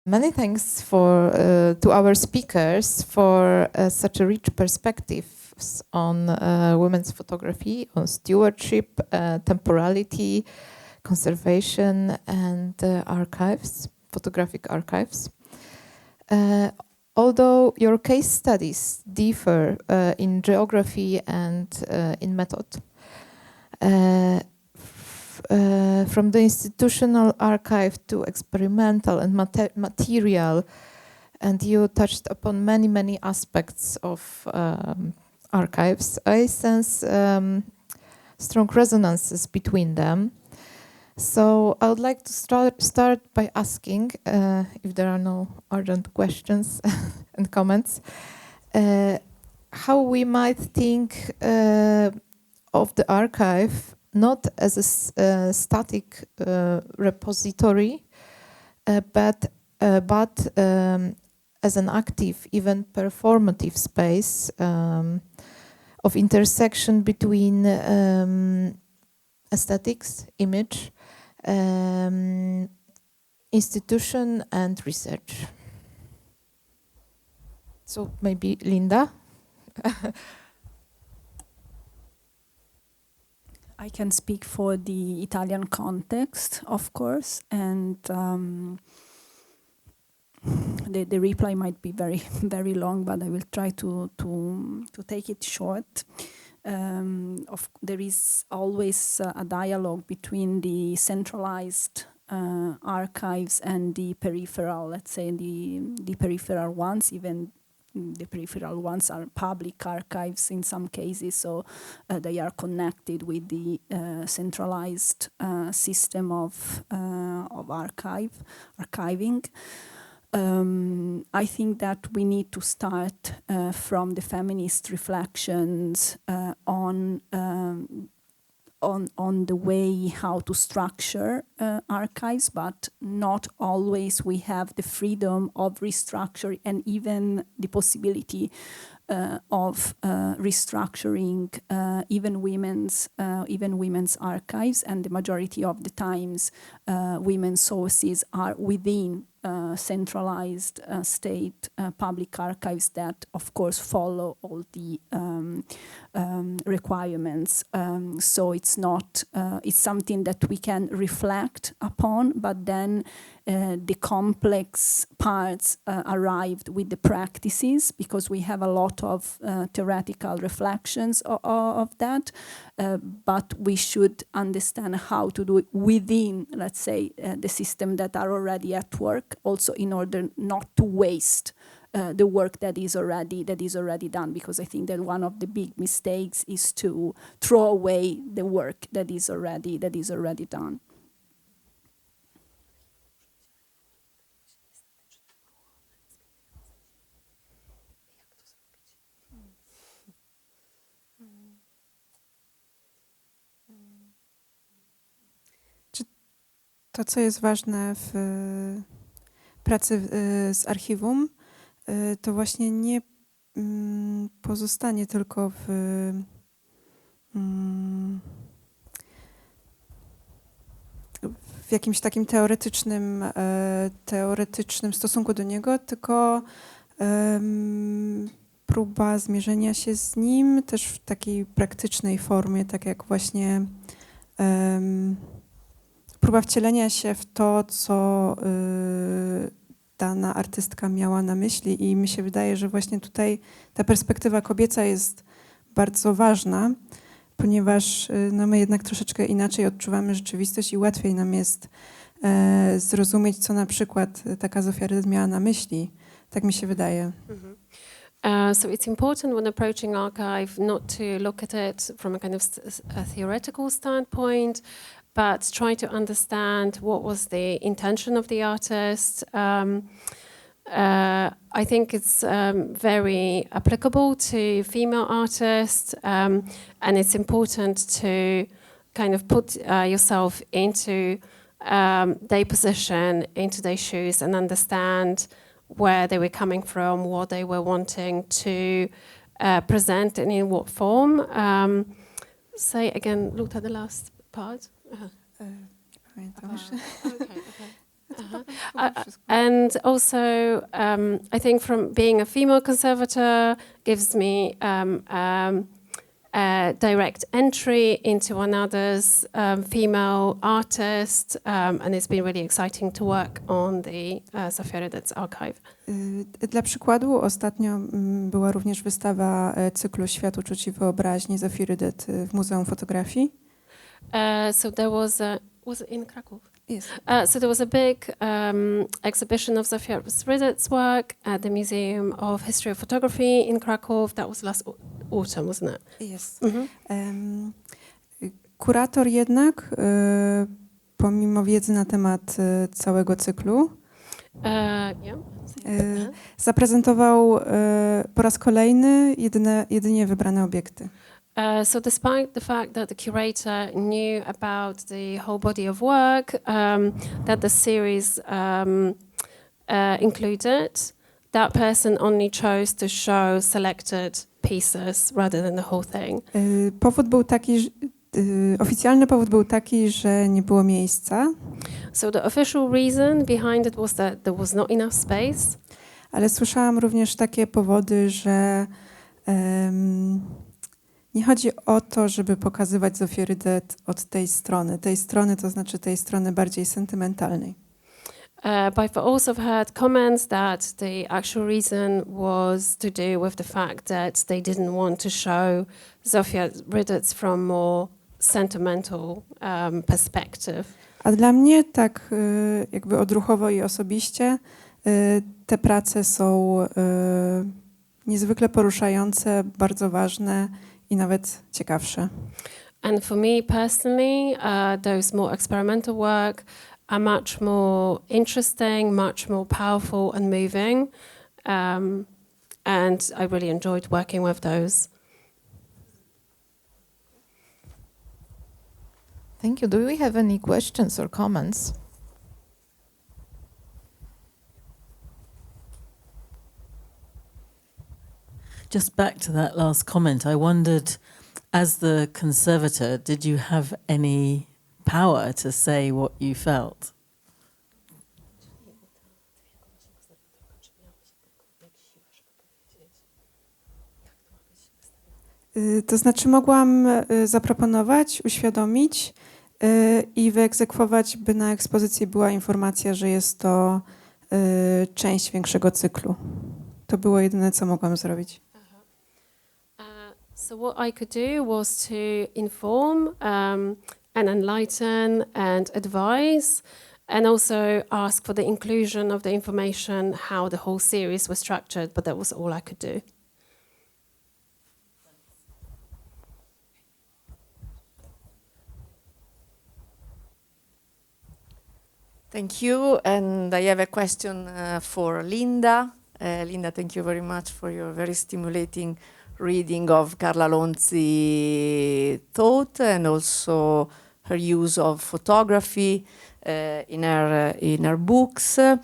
Many thanks to our speakers for such a rich perspectives on women's photography, on stewardship, temporality, conservation, and archives, photographic archives. Although your case studies differ in geography and in method, from the institutional archive to experimental and material, and you touched upon many aspects of archives, I sense strong resonances between them. So I would like to start by asking, if there are no urgent questions and comments, how we might think of the archive not as a static repository, but as an active, even performative space of intersection between aesthetics, image, institution, and research. So maybe Linda. I can speak for the Italian context, of course, and the reply might be very long, but I will try to take it short. There is always a dialogue between the centralized archives and the peripheral, let's say the peripheral ones, even the peripheral ones are public archives in some cases, so they are connected with the centralized system of archiving. I think that we need to start from the feminist reflections on the way how to structure archives, but not always we have the freedom of restructure and even the possibility of restructuring even women's archives, and the majority of the times women's sources are within centralized state public archives that of course follow all the requirements. So it's not, it's something that we can reflect upon, but then the complex parts arrived with the practices, because we have a lot of theoretical reflections of that, but we should understand how to do it within, let's say, the system that are already at work, also in order not to waste the work that is already done, because I think that one of the big mistakes is to throw away the work that is already done. To, co jest ważne w pracy z archiwum, to właśnie nie pozostanie tylko w jakimś takim teoretycznym stosunku do niego, tylko próba zmierzenia się z nim też w takiej praktycznej formie, tak jak właśnie próba wcielenia się w to, co dana artystka miała na myśli, i mi się wydaje, że właśnie tutaj ta perspektywa kobieca jest bardzo ważna, ponieważ no, my jednak troszeczkę inaczej odczuwamy rzeczywistość i łatwiej nam jest zrozumieć, co na przykład taka Zofia Ryd miała na myśli. Tak mi się wydaje. So it's important when approaching archive not to look at it from a kind of a theoretical standpoint, but try to understand what was the intention of the artist. I think it's very applicable to female artists, and it's important to kind of put yourself into their position, into their shoes, and understand where they were coming from, what they were wanting to present, and in what form. Say again, looked at the last part? Pamiętam. And also, I think from being a female conservator gives me a direct entry into another's female artist, and it's been really exciting to work on the Zofia Rydec's archive. Dla przykładu ostatnio była również wystawa cyklu Świat uczuć i wyobraźni Zofii Rydec w Muzeum Fotografii. So there was it in Kraków? Yes. So there was a big exhibition of Zofia Rydec's work at the Museum of History of Photography in Kraków. That was last autumn, wasn't it? Yes. Kurator jednak, pomimo wiedzy na temat całego cyklu, zaprezentował po raz kolejny jedynie wybrane obiekty. So despite the fact that the curator knew about the whole body of work that the series included, that person only chose to show selected pieces rather than the whole thing. Powód był taki, oficjalny powód był taki, że nie było miejsca. So the official reason behind it was that there was not enough space. Ale słyszałam również takie powody, że nie chodzi o to, żeby pokazywać Zofię Rydec od tej strony, to znaczy tej strony bardziej sentymentalnej. But I've also heard comments that the actual reason was to do with the fact that they didn't want to show Zofia Rydec from more sentimental perspective. A dla mnie tak jakby odruchowo i osobiście te prace są niezwykle poruszające, bardzo ważne i nawet ciekawsze. And for me personally, those more experimental work are much more interesting, much more powerful and moving. And I really enjoyed working with those. Thank you. Do we have any questions or comments? Just back to that last comment, I wondered, as the conservator, did you have any power to say what you felt? To znaczy mogłam zaproponować, uświadomić i wyegzekwować, by na ekspozycji była informacja, że jest to część większego cyklu. To było jedyne, co mogłam zrobić. So what I could do was to inform and enlighten and advise, and also ask for the inclusion of the information how the whole series was structured, but that was all I could do. Thank you, and I have a question for Linda. Linda, thank you very much for your very stimulating reading of Carla Lonzi's thought and also her use of photography in her books. I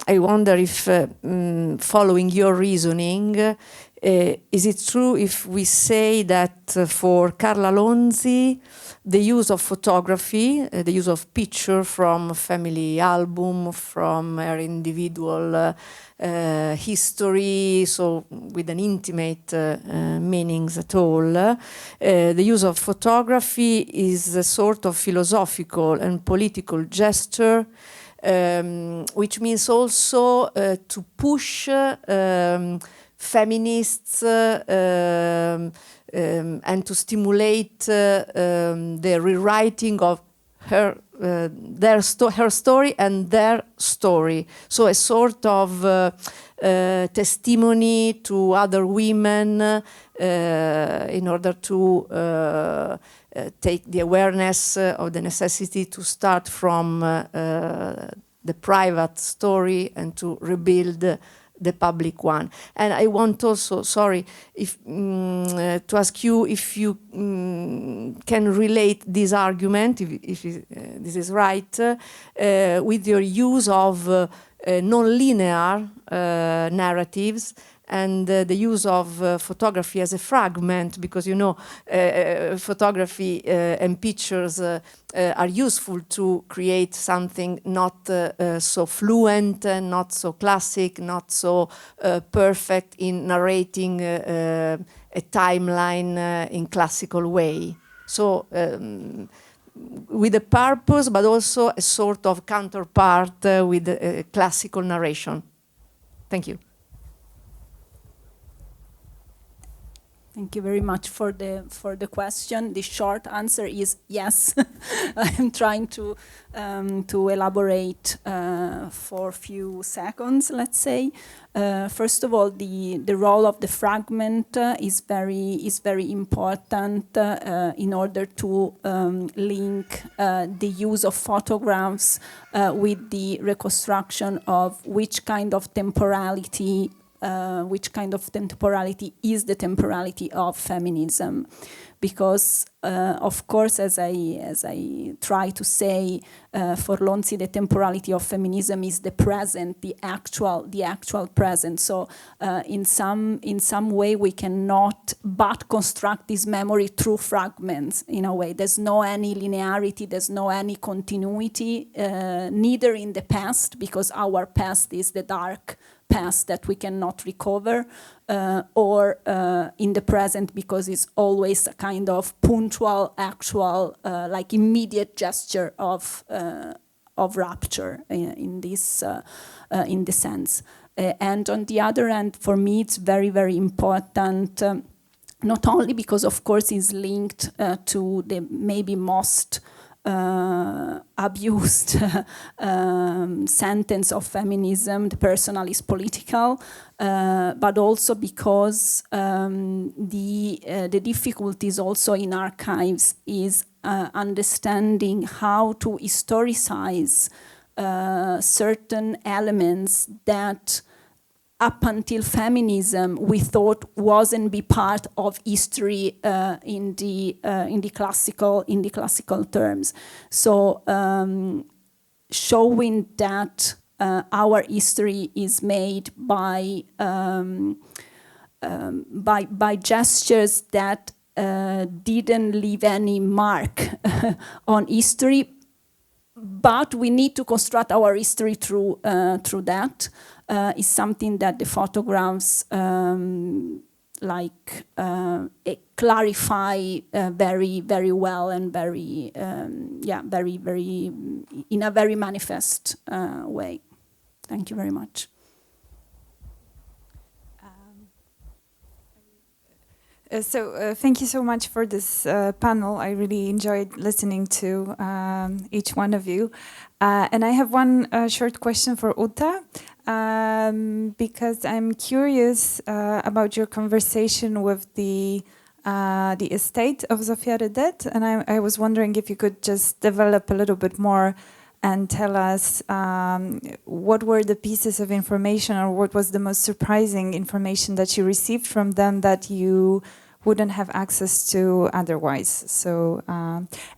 wonder if, following your reasoning, is it true if we say that for Carla Lonzi, the use of photography, the use of picture from family album, from her individual history, so with an intimate meanings at all, the use of photography is a sort of philosophical and political gesture, which means also to push feminists and to stimulate the rewriting of her story and their story. So a sort of testimony to other women in order to take the awareness of the necessity to start from the private story and to rebuild the public one. And I want also, sorry, if to ask you if you can relate this argument, if this is right, with your use of non-linear narratives, and the use of photography as a fragment, because you know photography and pictures are useful to create something not so fluent, not so classic, not so perfect in narrating a timeline in classical way. So with a purpose, but also a sort of counterpart with classical narration. Thank you. Thank you very much for the question. The short answer is yes. I'm trying to elaborate for a few seconds, let's say. First of all, the role of the fragment is very important in order to link the use of photographs with the reconstruction of which kind of temporality is the temporality of feminism, because of course, as I try to say, for Lonzi, the temporality of feminism is the present, the actual present. So in some way, we cannot but construct this memory through fragments. In a way, there's no any linearity, there's no any continuity, neither in the past, because our past is the dark past that we cannot recover, or in the present, because it's always a kind of punctual, actual, like immediate gesture of rupture in this sense. And on the other hand, for me, it's very, very important, not only because, of course, it's linked to the maybe most abused sentence of feminism, the personal is political, but also because the difficulties also in archives is understanding how to historicize certain elements that up until feminism we thought wasn't be part of history in the classical terms. So showing that our history is made by gestures that didn't leave any mark on history, but we need to construct our history through that. Is something that the photographs clarify very, very well and very, very in a very manifest way. Thank you very much. Thank you so much for this panel. I really enjoyed listening to each one of you. And I have one short question for Uta, because I'm curious about your conversation with the estate of Zofia Redet, and I was wondering if you could just develop a little bit more and tell us what were the pieces of information, or what was the most surprising information that you received from them that you wouldn't have access to otherwise. So,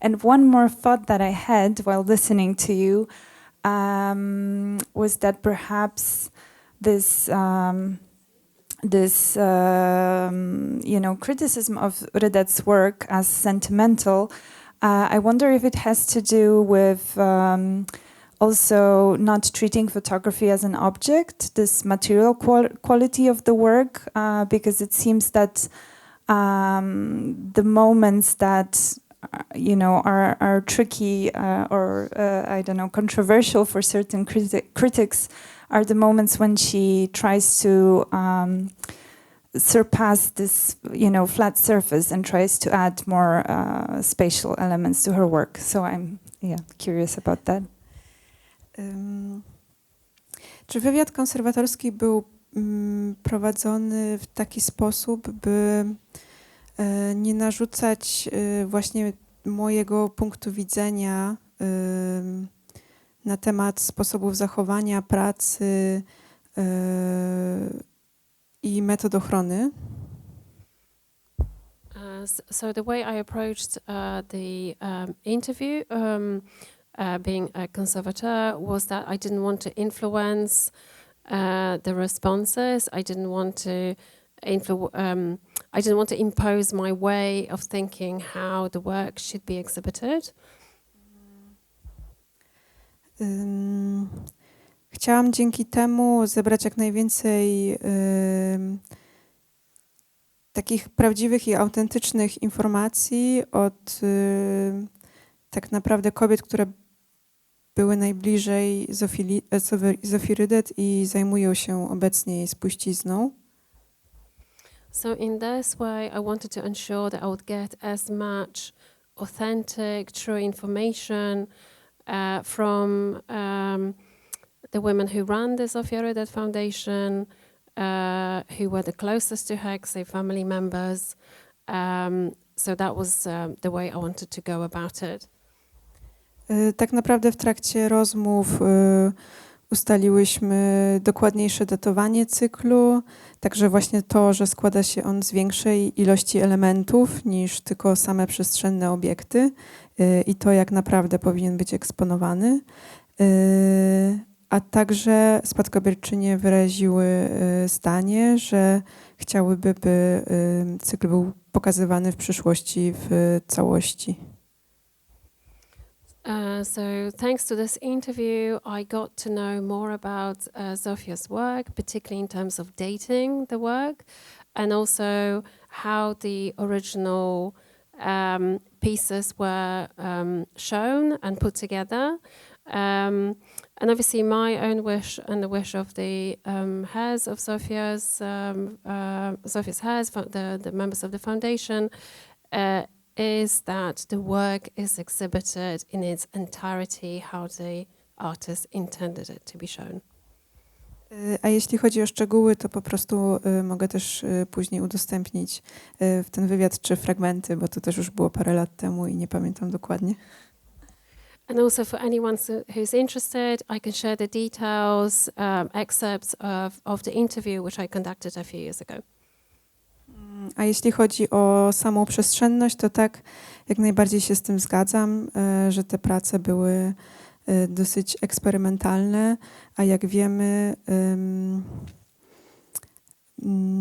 and one more thought that I had while listening to you was that perhaps this criticism of Redet's work as sentimental, I wonder if it has to do with also not treating photography as an object, this material quality of the work, because it seems that the moments that are tricky or I don't know, controversial for certain critics are the moments when she tries to surpass this flat surface and tries to add more spatial elements to her work. So I'm curious about that. Czy wywiad konserwatorski był prowadzony w taki sposób, by nie narzucać właśnie mojego punktu widzenia na temat sposobów zachowania, pracy i metod ochrony? So the way I approached the interview, being a conservator, was that I didn't want to influence the responses. I didn't want to impose my way of thinking how the work should be exhibited. Chciałam dzięki temu zebrać jak najwięcej takich prawdziwych i autentycznych informacji od tak naprawdę kobiet, które były najbliżej Zofirydet i zajmują się obecnie jej spuścizną. So in this way, I wanted to ensure that I would get as much authentic, true information from the women who run the Zofirydet Foundation, who were the closest to her, say family members. So that was the way I wanted to go about it. Tak naprawdę w trakcie rozmów ustaliłyśmy dokładniejsze datowanie cyklu, także właśnie to, że składa się on z większej ilości elementów niż tylko same przestrzenne obiekty i to, jak naprawdę powinien być eksponowany. A także spadkobierczynie wyraziły zdanie, że chciałyby, by cykl był pokazywany w przyszłości w całości. So thanks to this interview, I got to know more about Zofia's work, particularly in terms of dating the work, and also how the original pieces were shown and put together. And obviously my own wish and the wish of the heirs of Zofia's heirs, the members of the foundation, is that the work is exhibited in its entirety how the artist intended it to be shown. A jeśli chodzi o szczegóły, to po prostu mogę też później udostępnić w ten wywiad 3 fragmenty, bo to też już było parę lat temu i nie pamiętam dokładnie. And also for anyone who's interested, I can share the details, excerpts of the interview which I conducted a few years ago. A jeśli chodzi o samą przestrzenność, to tak, jak najbardziej się z tym zgadzam, że te prace były dosyć eksperymentalne, a jak wiemy,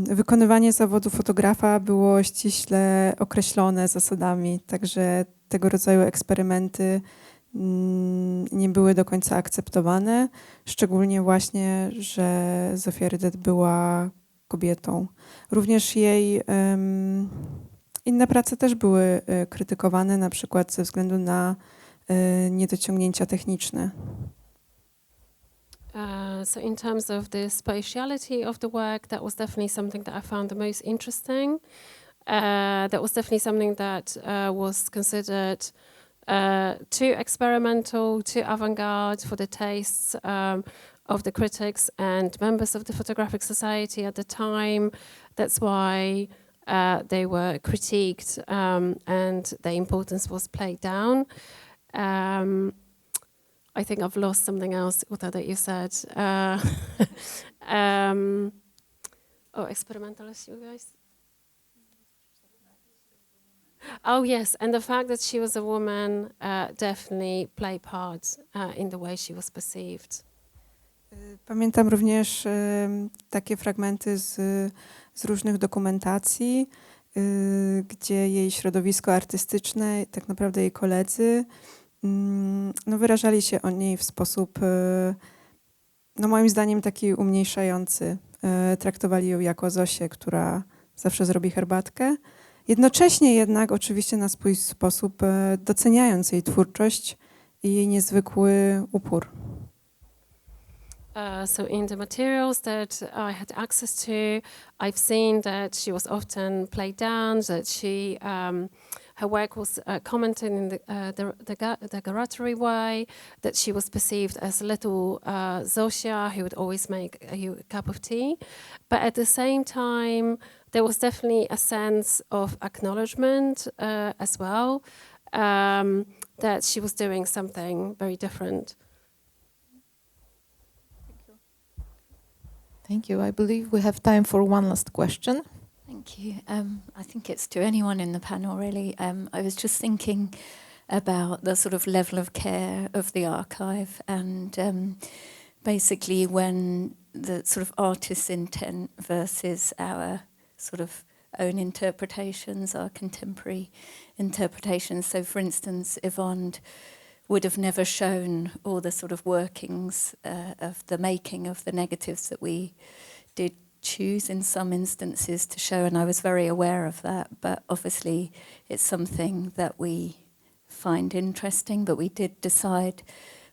wykonywanie zawodu fotografa było ściśle określone zasadami, także tego rodzaju eksperymenty nie były do końca akceptowane, szczególnie właśnie, że Zofirydet była kobietą. Również jej inne prace też były krytykowane, na przykład ze względu na niedociągnięcia techniczne. So in terms of the spatiality of the work, that was definitely something that I found the most interesting. That was definitely something that was considered too experimental, too avant-garde for the tastes of the critics and members of the Photographic Society at the time. That's why they were critiqued and their importance was played down. I think I've lost something else, Uta, that you said. Experimentalist, you guys? Oh, yes, and the fact that she was a woman definitely played part in the way she was perceived. Pamiętam również takie fragmenty z różnych dokumentacji, gdzie jej środowisko artystyczne, tak naprawdę jej koledzy, wyrażali się o niej w sposób, moim zdaniem, taki umniejszający. Traktowali ją jako Zosię, która zawsze zrobi herbatkę. Jednocześnie jednak, oczywiście na swój sposób, doceniając jej twórczość i jej niezwykły upór. So in the materials that I had access to, I've seen that she was often played down, that she, her work was commented in the derogatory way, that she was perceived as little Zosia who would always make a cup of tea. But at the same time, there was definitely a sense of acknowledgement as well, that she was doing something very different. Thank you. I believe we have time for one last question. Thank you. I think it's to anyone in the panel, really. I was just thinking about the sort of level of care of the archive, and basically when the sort of artist's intent versus our sort of own interpretations, our contemporary interpretations. So, for instance, Yvonne would have never shown all the sort of workings of the making of the negatives that we did choose in some instances to show, and I was very aware of that. But obviously, it's something that we find interesting, but we did decide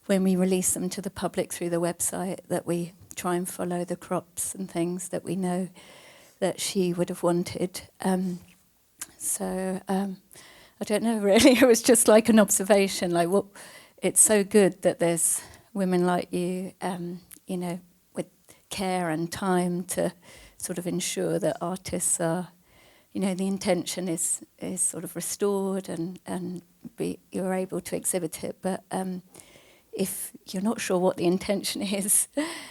when we release them to the public through the website that we try and follow the crops and things that we know that she would have wanted. I don't know, really. It was just like an observation, like, well, it's so good that there's women like you, you know, with care and time to sort of ensure that artists are, you know, the intention is sort of restored and you're able to exhibit it. But if you're not sure what the intention is,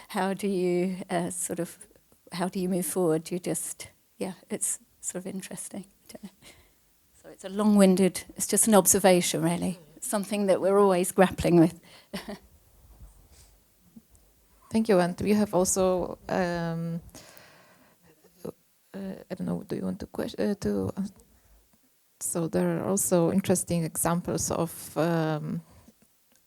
how do you how do you move forward? You just, yeah, it's sort of interesting. I don't know. So it's a long-winded, it's just an observation, really. It's something that we're always grappling with. Thank you. And we have also, I don't know, do you want to question? So there are also interesting examples of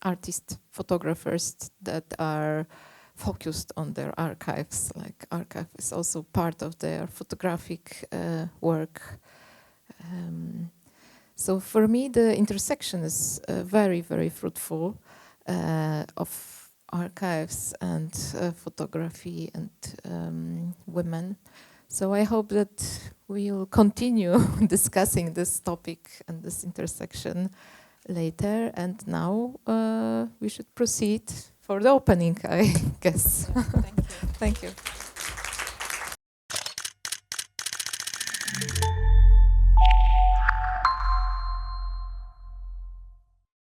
artist photographers that are focused on their archives. Like archive is also part of their photographic work. So for me, the intersection is very, very fruitful of archives and photography and women. So I hope that we'll continue discussing this topic and this intersection later. And now we should proceed for the opening, I guess. Thank you. Thank you.